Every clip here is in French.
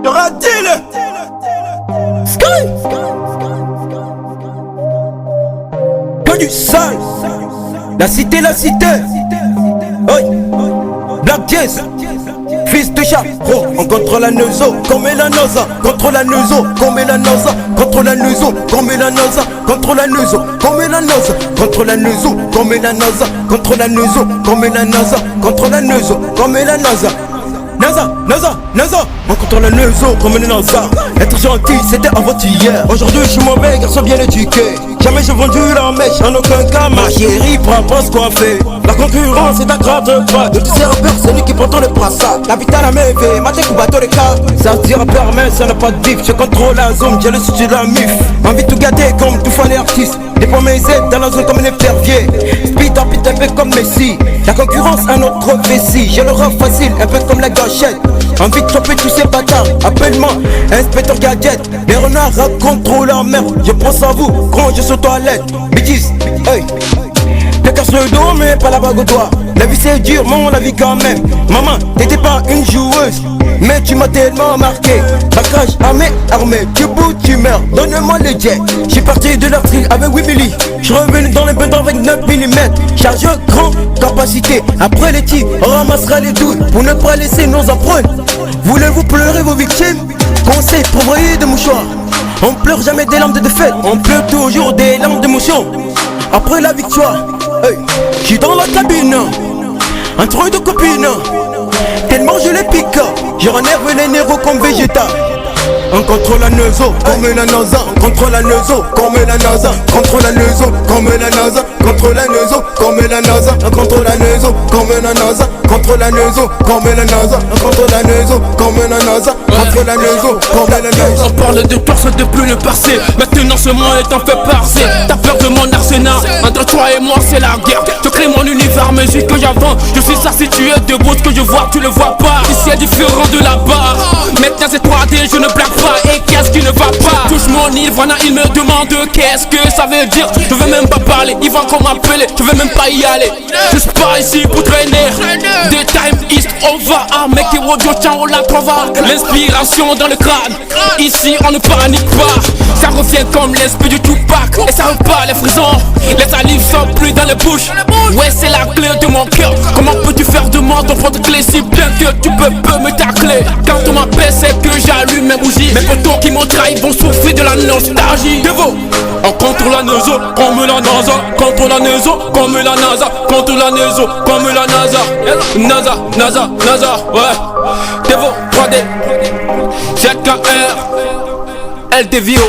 Y'aura-t-il Sky Que du sale. La cité, Oi Black Jazz, fils de chat, oh, on contrôle la neuzo, comme la NASA, contrôle la neuzo, comme la NASA, contrôle la neuzo, comme la NASA, contrôle la neuzo, comme la NASA, contrôle la neuzo, comme la NASA, contrôle la neuzo, comme la NASA, contrôle la neuzo, comme la NASA. NASA, on contrôle la neuzo comme une NASA. Être gentil c'était avant-hier. Aujourd'hui je suis mauvais garçon bien éduqué. Jamais j'ai vendu la mèche, en aucun cas ma chérie prend pas se coiffer. La concurrence est à grande pas. Le petit rappeur c'est lui qui prend le brassard. La vitale à m'éveiller, ma tête ou bateau les cas. Ça se dira permet, ça n'a pas de bif. Je contrôle la zone, j'ai le sujet de la mif. Envie de tout gâter comme tout fan et artiste. Dépend mes aides dans la zone comme un épervier. Speed up un peu comme Messi. La concurrence à notre vessie. J'ai le rap facile, un peu comme la gâchette. Envie de choper tous ces bâtards. Appelle-moi inspecteur gadget. Les renards racontent leur merde. Je pense à vous, grand je suis aux toilettes. Bitches, hey. Te casse le dos mais pas la bague au doigt. La vie c'est dur, mon la vie quand même. Maman, t'étais pas une joueuse, mais tu m'as tellement marqué. Braquage armé, tu bouges, tu meurs. Donne-moi le jet. J'suis parti de leur tril avec 8 milli. J'suis revenu dans les bedons avec 9 mm. Charge grande capacité. Après les tirs, on ramassera les douilles pour ne pas laisser nos empreintes. Voulez-vous pleurer vos victimes? Conseil pour broyer de mouchoirs. On pleure jamais des larmes de défaite, on pleure toujours des larmes d'émotion. Après la victoire, hey, j'suis dans la cabine, entre deux copines. Tellement je les pique, je renève les néros comme Vegeta. On contrôle la neuzo, comme la NASA. On contrôle la neuzo, comme la NASA. Contrôle la neuzo, comme la NASA. Contrôle la neuzo, comme la NASA. On contrôle la neuzo, comme la NASA. Contrôle la neuzo, comme la NASA. On contrôle la neuzo, comme la NASA. Contrôle la neuzo, comme la NASA. On parle de torse depuis le passé. Maintenant ce monde est en fait passer. T'as peur de mon arsenal. Entre toi et moi c'est la guerre. Je crée mon univers musique que j'avance. Je suis ça si tu es debout. Ce que je vois tu le vois pas. Ici est différent de là-bas. Maintenant c'est 3D, je ne blague pas. Et qu'est-ce qui ne va pas? Touche mon Nirvana, il me demande qu'est-ce que ça veut dire. Je veux même pas parler, ils vont qu'on m'appeler. Je veux même pas y aller. Je suis pas ici pour traîner. The time is over. Ah mec et audio ciao la trova. L'inspiration dans le crâne. Ici on ne panique pas. Ça revient comme l'esprit du Tupac. Et ça repart les frisons. Les salives sont plus dans les bouches. Ouais c'est la clé de mon cœur. Comment peux-tu faire de moi ton porte clé si bien que tu peux me tacler? Quand on m'appelle c'est que j'allume mes bougies. Mes potos qui m'ont trahi vont souffrir de la nostalgie. Devo, on contrôle la neuzo comme la NASA. Contrôle la neuzo comme la NASA. Contrôle la neuzo comme la NASA. NASA, ouais. Devo, 3D, ZKR, LDVO.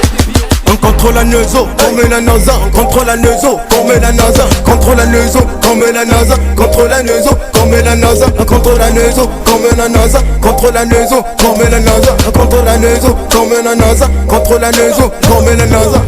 On contrôle la neuzo, comme la NASA. On contrôle la neuzo, comme la NASA. Contrôle la neuzo, comme la NASA. Contrôle la neuzo, comme la NASA. On contrôle la neuzo, comme la NASA. Contrôle la neuzo, comme la NASA. On contrôle la neuzo, comme la NASA. Contrôle la neuzo, comme la NASA.